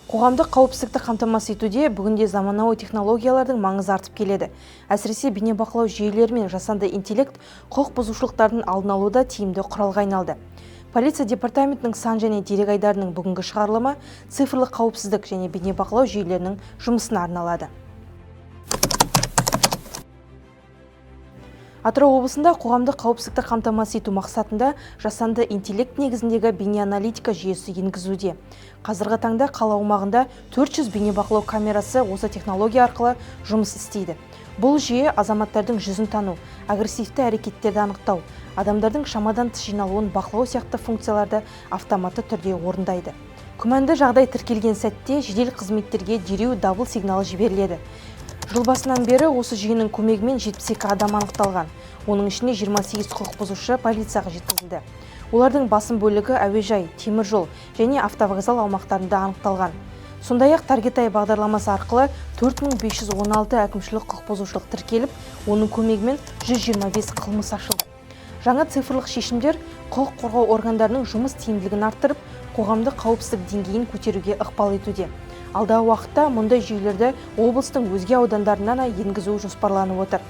Қоғамдық қауіпсіздікті қамтамасыз етуде бүгінде заманауи технологиялардың маңызы артып келеді. Әсіресе бейнебақылау жүйелері мен жасанды интеллект құқық бұзушылықтардың алдын алуда тиімді құралға айналды. Полиция департаментінің сан және дерек айдарының бүгінгі шығарылымы цифрлық қауіпсіздік және бейнебақылау жүйелерінің жұмысына арналады. Атырау облысында қоғамдық қауіпсіздікті қамтамасыз ету мақсатында жасанды интеллект негізіндегі бейнеаналитика жүйесі енгізуде. Қазіргі таңда қала аумағында 400 бейнебақылау камерасы осы технология арқылы жұмыс істейді. Бұл жүйе азаматтардың жүзін тану, агрессивті әрекеттерді анықтау, адамдардың шамадан тыс жиналуын бақылау сияқты функцияларды автоматты түрде орындайды. Күмәнді жағдай тіркелген сәтте жедел қызметтерге дереу дабыл сигналы жіберіледі. Жыл басынан бері осы жүйенің көмегімен 72 адам анықталған. Оның ішінде 28 құқық бұзушы полицияға жеткізілді. Олардың басым бөлігі әуежай, теміржол және автовокзал аумақтарында анықталған. Сондай-ақ таргет-ай бағдарламасы арқылы 4516 әкімшілік құқық бұзушылық тіркеліп, оның көмегімен 125 қылмыс ашылды. Жаңа цифрлық шешімдер құқық қорғау органдарының жұмыс тиімділігін арттырып, қоғамдық қауіпсіздік деңгейін көтеруге ықпал етуде. Алдағы уақытта мұндай жүйелерді облыстың өзге аудандарына енгізу жоспарланып отыр.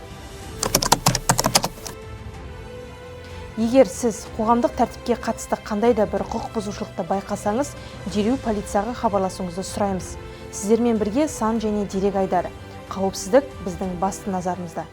Егер сіз қоғамдық тәртіпке қатысты қандай да бір құқық бұзушылықты байқасаңыз, дереу полицияға хабарласуыңызды сұраймыз. Сіздермен бірге сан және дерек айдары. Қауіпсіздік біздің басты назарымызда.